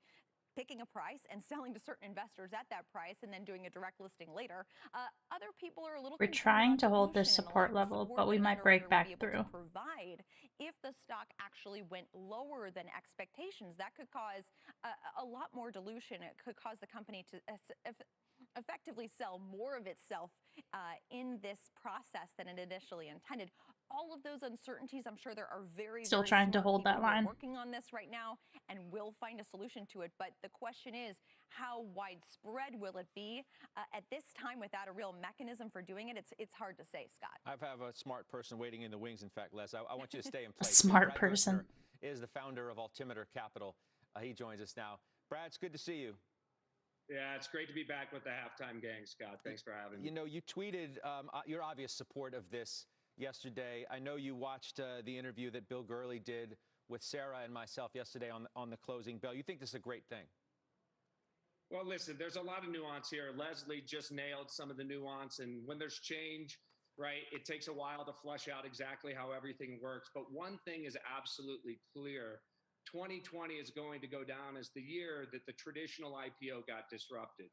picking a price and selling to certain investors at that price and then doing a direct listing later. Other people are a little We're trying to hold this support level, but we might break back through. Provide if the stock actually went lower than expectations, that could cause a lot more dilution. It could cause the company to effectively sell more of itself in this process than it initially intended. All of those uncertainties, I'm sure there are very trying to hold that line. Working on this right now and will find a solution to it. But the question is, how widespread will it be? At this time, without a real mechanism for doing it, it's hard to say, Scott. I have a smart person waiting in the wings. In fact, Les, I want you to stay in place. A smart Brad person is the founder of Altimeter Capital. He joins us now. Brad, it's good to see you. Yeah, it's great to be back with the halftime gang, Scott. Thanks for having me. You tweeted your obvious support of this yesterday. I know you watched the interview that Bill Gurley did with Sarah and myself yesterday on the closing bell. You think this is a great thing? Well, listen, there's a lot of nuance here. Leslie just nailed some of the nuance. And when there's change, right, it takes a while to flush out exactly how everything works. But one thing is absolutely clear. 2020 is going to go down as the year that the traditional IPO got disrupted.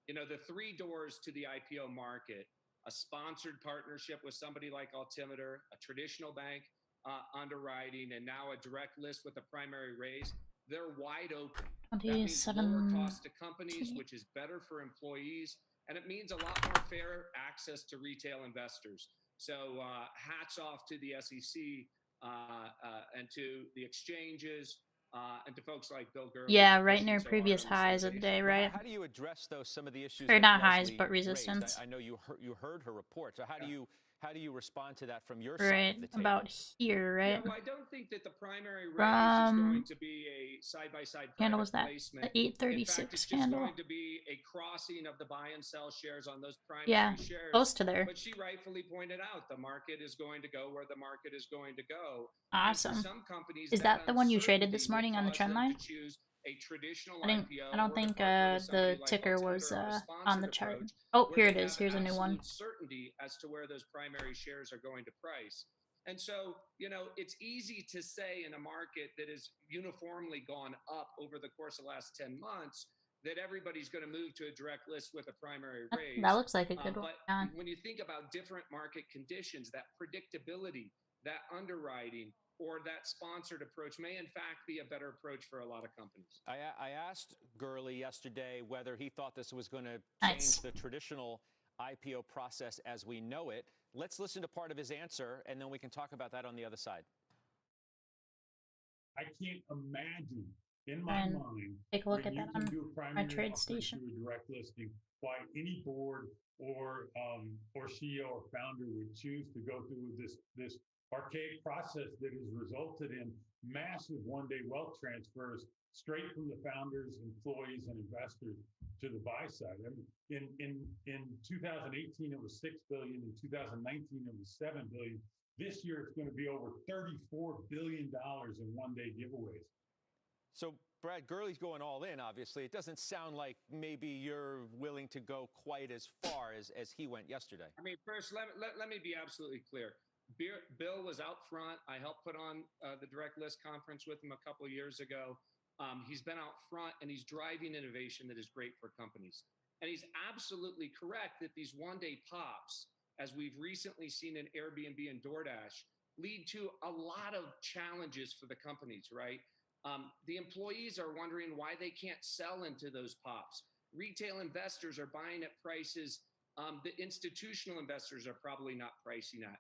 The three doors to the IPO market, a sponsored partnership with somebody like Altimeter, a traditional bank underwriting, and now a direct list with a primary raise, they're wide open. That means lower cost to companies, which is better for employees, and it means a lot more fair access to retail investors. So hats off to the SEC and to the exchanges and to folks like Bill Gurley. Yeah, right near previous highs of the day, right? How do you address some of the issues? Or not Leslie highs, but resistance. I know you heard her report. So how How do you respond to that from your Right, side of the table? about here, Yeah, right? well, I don't think that the primary raise is From going to be a side-by-side candle private was that? placement. The In fact, 836 it's just candle. going to be a crossing of the buy and sell shares on those primary Yeah, shares. close to there. But she rightfully pointed out the market is going to go where the market is going to go. Awesome. And for some companies, Is that the one you traded this uncertainty will morning on the cause trend them line? to choose a traditional I IPO don't or to think partner with somebody the like ticker Altimeter was or a on sponsored the chart. approach, Oh, where here they it is. have Here's a new one. absolute certainty as to where those primary shares are going to price. And so, you know, it's easy to say in a market that has uniformly gone up over the course of the last 10 months that everybody's going to move to a direct list with a primary raise. That looks like a good one. But when you think about different market conditions, that predictability, that underwriting, or that sponsored approach may in fact be a better approach for a lot of companies. I asked Gurley yesterday whether he thought this was going to Nice. change the traditional IPO process as we know it. Let's listen to part of his answer, and then we can talk about that on the other side. I can't imagine in my mind take a look when at you that can on do a my primary trade offering station. to a direct listing, why any board or CEO or founder would choose to go through this archaic process that has resulted in massive one-day wealth transfers straight from the founders, employees, and investors to the buy side. I mean, in 2018, it was $6 billion. In 2019, it was $7 billion. This year, it's going to be over $34 billion in one-day giveaways. So, Brad, Gurley's going all in, obviously. It doesn't sound like maybe you're willing to go quite as far as he went yesterday. I mean, first, let me be absolutely clear. Bill was out front. I helped put on the direct list conference with him a couple of years ago. He's been out front, and he's driving innovation that is great for companies. And he's absolutely correct that these one-day pops, as we've recently seen in Airbnb and DoorDash, lead to a lot of challenges for the companies, right? The employees are wondering why they can't sell into those pops. Retail investors are buying at prices that institutional investors are probably not pricing at.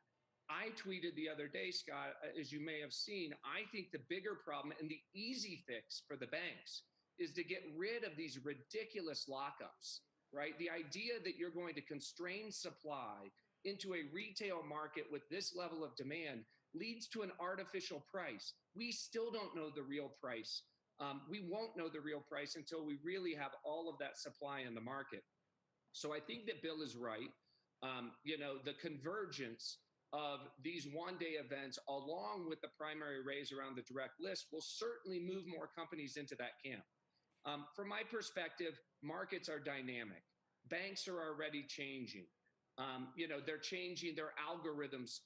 I tweeted the other day, Scott, as you may have seen, I think the bigger problem and the easy fix for the banks is to get rid of these ridiculous lockups, right? The idea that you're going to constrain supply into a retail market with this level of demand leads to an artificial price. We still don't know the real price. We won't know the real price until we really have all of that supply in the market. So I think that Bill is right. You know, the convergence of these one-day events along with the primary raise around the direct list will certainly move more companies into that camp. From my perspective, markets are dynamic. Banks are already changing. You know, they're changing their algorithms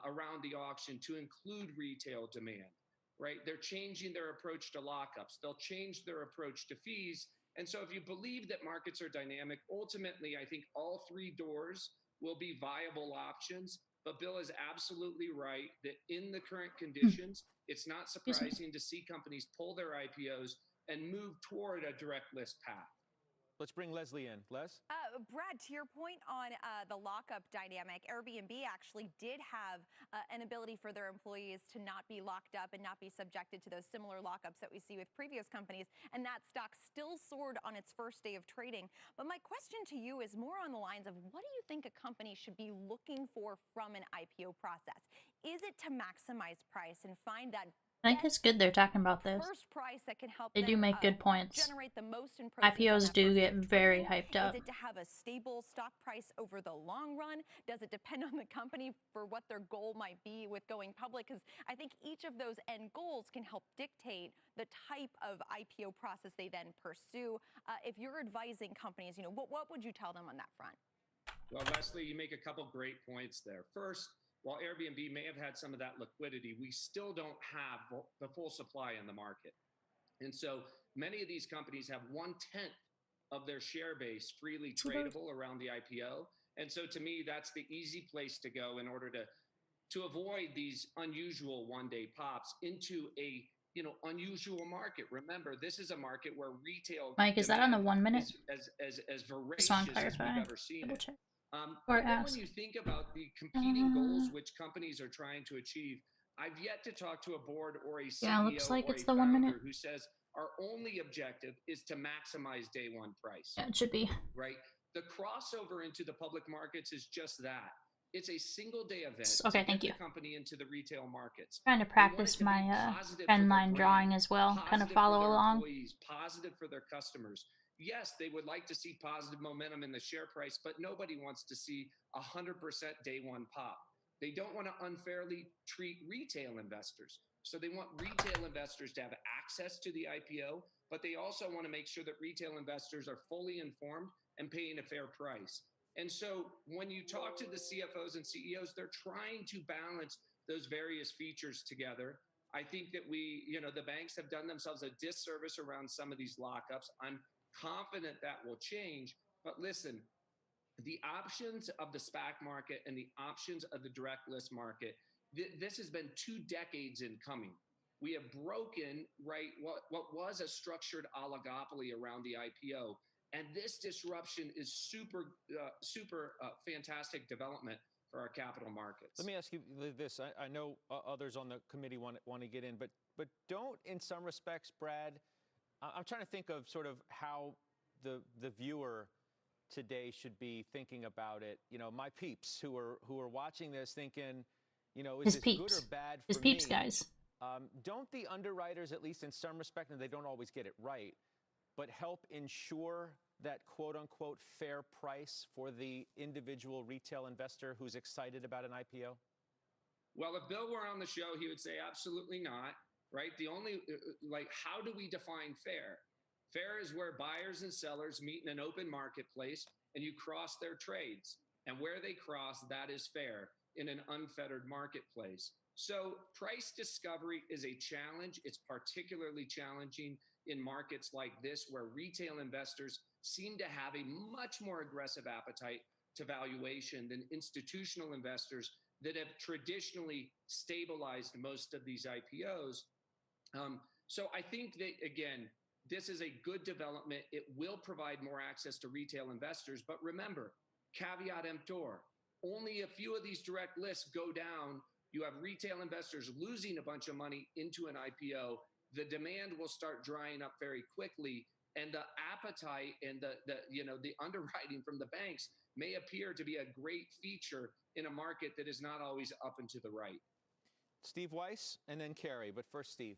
around the auction to include retail demand, right? They're changing their approach to lockups. They'll change their approach to fees. And so if you believe that markets are dynamic, ultimately, I think all three doors will be viable options. But Bill is absolutely right that in the current conditions, it's not surprising to see companies pull their IPOs and move toward a direct list path. Let's bring Leslie in. Les? Brad, to your point on the lockup dynamic, Airbnb actually did have an ability for their employees to not be locked up and not be subjected to those similar lockups that we see with previous companies. And that stock still soared on its first day of trading. But my question to you is more on the lines of what do you think a company should be looking for from an IPO process? Is it to maximize price and find that I think it's good they're talking about this. first price that can help They do make good points. generate the most in proceeds IPOs do get very hyped up. Is it to have a stable stock price over the long run? Does it depend on the company for what their goal might be with going public? Because I think each of those end goals can help dictate the type of IPO process they then pursue. If you're advising companies, you know, what would you tell them on that front? Well, Leslie, you make a couple great points there. First, while Airbnb may have had some of that liquidity, we still don't have the full supply in the market. And so many of these companies have 1/10 of their share base freely tradable around the IPO. And so to me, that's the easy place to go in order to avoid these unusual one-day pops into a unusual market. Remember, this is a market where retail Mike, is that on the 1 minute? As voracious Just want to as we've clarify. ever seen Double it. check. But then when you think about the competing goals which companies are trying to achieve, I've yet to talk to a board or a CEO looks like or it's a the 1 minute. founder who says our only objective is to maximize day one price. Yeah, it should be. Right? The crossover into the public markets is just that. It's a single day event Okay, to thank get you. the company into the retail markets. Trying to They want it practice to be my positive for trend their line brand, drawing as well. Kind of positive follow for their along. employees, positive for their customers. Yes, they would like to see positive momentum in the share price, but nobody wants to see 100% day one pop. They don't want to unfairly treat retail investors. So they want retail investors to have access to the IPO, but they also want to make sure that retail investors are fully informed and paying a fair price. And so when you talk to the CFOs and CEOs, they're trying to balance those various features together. I think that the banks have done themselves a disservice around some of these lockups. I'm confident that will change. But listen, the options of the SPAC market and the options of the direct list market, this has been 2 decades in coming. We have broken, right, what was a structured oligopoly around the IPO. And this disruption is super fantastic development for our capital markets. Let me ask you this. I know others on the committee want to get in, but don't, in some respects, Brad, I'm trying to think of sort of how the viewer today should be thinking about it. You know, my peeps who are watching this thinking, you know, is this good or bad for His peeps, me? guys. Don't the underwriters, at least in some respect, and they don't always get it right, but help ensure that quote-unquote fair price for the individual retail investor who's excited about an IPO? Well, if Bill were on the show, he would say absolutely not, right? The only, how do we define fair? Fair is where buyers and sellers meet in an open marketplace and you cross their trades. And where they cross, that is fair in an unfettered marketplace. So price discovery is a challenge. It's particularly challenging in markets like this, where retail investors seem to have a much more aggressive appetite to valuation than institutional investors that have traditionally stabilized most of these IPOs. So I think that, again, this is a good development. It will provide more access to retail investors. But remember, caveat emptor, only a few of these direct lists go down. You have retail investors losing a bunch of money into an IPO. The demand will start drying up very quickly. And the appetite and the underwriting from the banks may appear to be a great feature in a market that is not always up and to the right. Steve Weiss and then Carrie, but first Steve.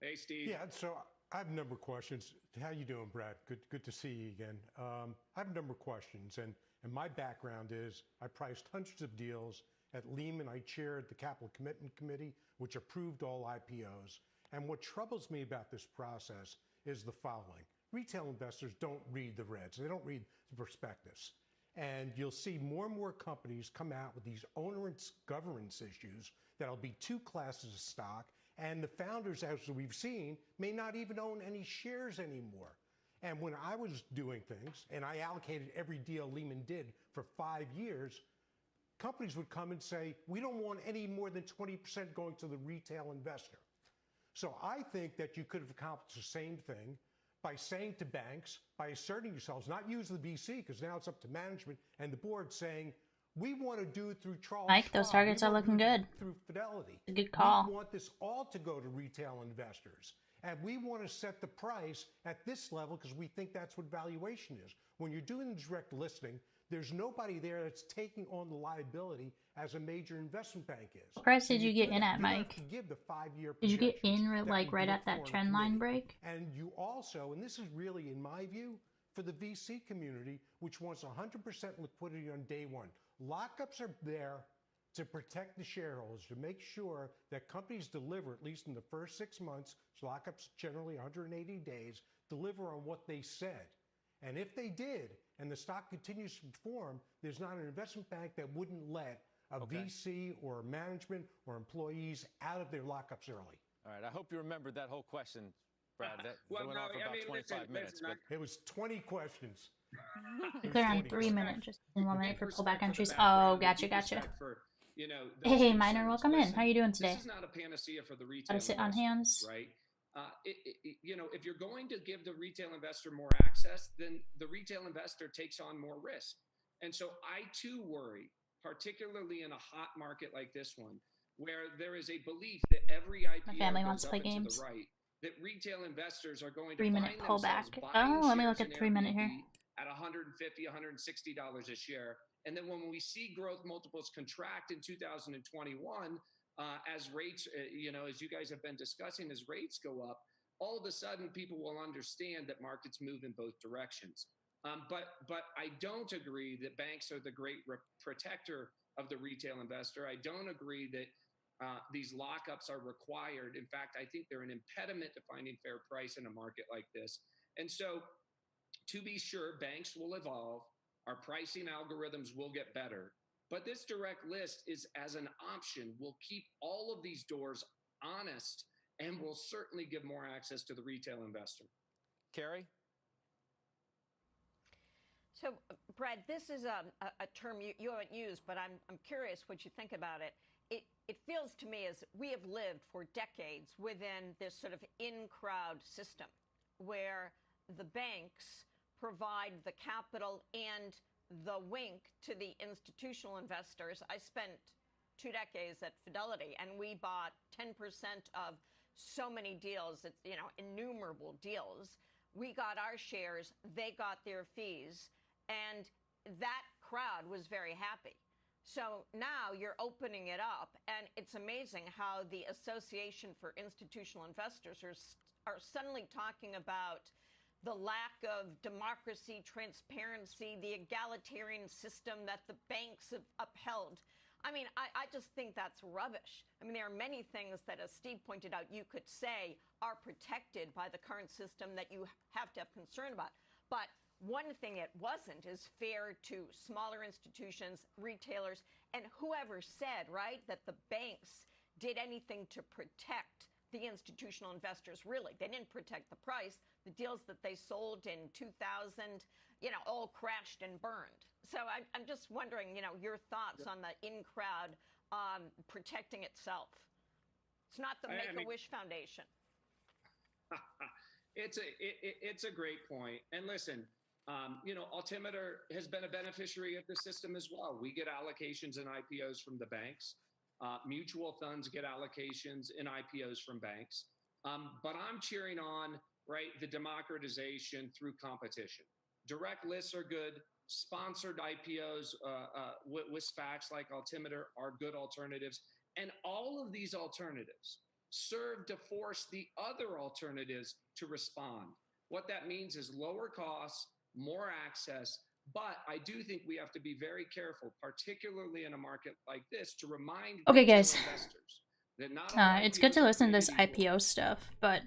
Hey, Steve. Yeah, so I have a number of questions. How you doing, Brad? Good to see you again. I have a number of questions, and my background is I priced hundreds of deals at Lehman. I chaired the Capital Commitment Committee, which approved all IPOs. And what troubles me about this process is the following. Retail investors don't read the regs. They don't read the prospectus. And you'll see more and more companies come out with these onerous governance issues that'll be 2 classes of stock. And the founders, as we've seen, may not even own any shares anymore. And when I was doing things, and I allocated every deal Lehman did for 5 years, companies would come and say, we don't want any more than 20% going to the retail investor. So I think that you could have accomplished the same thing by saying to banks, by asserting yourselves, not use the VC, because now it's up to management and the board, saying, we want to do it through Charles Mike, those Schwab. targets are looking good. Through Fidelity. A good call. We want this all to go to retail investors. And we want to set the price at this level because we think that's what valuation is. When you're doing direct listing, there's nobody there that's taking on the liability as a major investment bank is. What price did you get in at, Mike? Give the 5-year did you get in right at that trend line break? And you also, and this is really, in my view, for the VC community, which wants 100% liquidity on day one. Lockups are there to protect the shareholders, to make sure that companies deliver, at least in the first 6 months, so lockups generally 180 days, deliver on what they said. And if they did, and the stock continues to perform, there's not an investment bank that wouldn't let a VC or management or employees out of their lockups early. All right, I hope you remembered that whole question, Brad. That well, went on for about 25 minutes. Listen, it was 20 questions. Clear on 3 minutes, just 1 minute for pullback entries. Oh, gotcha. For, Hey, Miner, welcome in. How are you doing today? This is not a panacea for the retail Gotta sit on hands. Right? If you're going to give the retail investor more access, then the retail investor takes on more risk. And so I too worry, particularly in a hot market like this one, where there is a belief that every IPO My family wants goes to play up and games. To the right, that retail investors are going to 3 minute find pullback. themselves buying Oh, let me look shares at in 3 minute here. Airbnb at $150, $160 a share, And then when we see growth multiples contract in 2021, as rates, as you guys have been discussing, as rates go up, all of a sudden people will understand that markets move in both directions. But I don't agree that banks are the great protector of the retail investor. I don't agree that these lockups are required. In fact, I think they're an impediment to finding fair price in a market like this. And so, to be sure, banks will evolve. Our pricing algorithms will get better. But this direct list is as an option. Will keep all of these doors honest and will certainly give more access to the retail investor. Carrie? So, Brad, this is a term you haven't used, but I'm curious what you think about it. It feels to me as we have lived for decades within this sort of in-crowd system where the banks provide the capital and the wink to the institutional investors. I spent 2 decades at Fidelity, and we bought 10% of so many deals, innumerable deals. We got our shares, they got their fees, and that crowd was very happy. So now you're opening it up, and it's amazing how the Association for Institutional Investors are suddenly talking about the lack of democracy, transparency, the egalitarian system that the banks have upheld. I mean, I just think that's rubbish. I mean, there are many things that, as Steve pointed out, you could say are protected by the current system that you have to have concern about. But one thing it wasn't is fair to smaller institutions, retailers, and whoever said, right, that the banks did anything to protect the institutional investors. Really, they didn't protect the price. The deals that they sold in 2000, all crashed and burned. So I'm just wondering, your thoughts on the in-crowd protecting itself. It's not the Make-A-Wish Foundation. It's a great point. And listen, Altimeter has been a beneficiary of the system as well. We get allocations and IPOs from the banks. Mutual funds get allocations in IPOs from banks. But I'm cheering on, right, the democratization through competition. Direct lists are good. Sponsored IPOs with SPACs like Altimeter are good alternatives. And all of these alternatives serve to force the other alternatives to respond. What that means is lower costs, more access. But I do think we have to be very careful, particularly in a market like this, to remind guys, investors that not all it's good to listen to this IPO stuff, but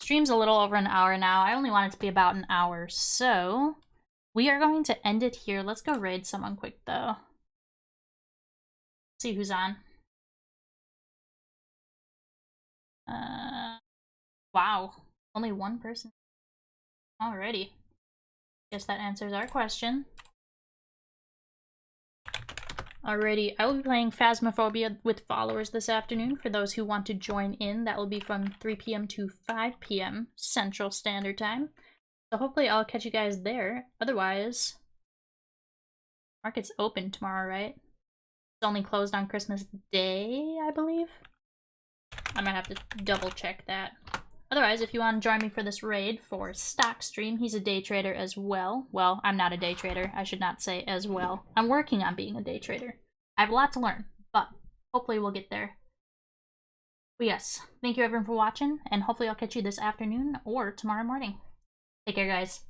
stream's a little over an hour now. I only want it to be about an hour, so we are going to end it here. Let's go raid someone quick, though. See who's on. Wow, only one person. Alrighty. Guess that answers our question. Alrighty, I will be playing Phasmophobia with followers this afternoon. For those who want to join in, that will be from 3 p.m. to 5 p.m. Central Standard Time. So hopefully I'll catch you guys there. Otherwise, market's open tomorrow, right? It's only closed on Christmas Day, I believe. I might have to double check that. Otherwise, if you want to join me for this raid for Stockstream, he's a day trader as well. Well, I'm not a day trader. I should not say as well. I'm working on being a day trader. I have a lot to learn, but hopefully we'll get there. But yes, thank you everyone for watching, and hopefully I'll catch you this afternoon or tomorrow morning. Take care, guys.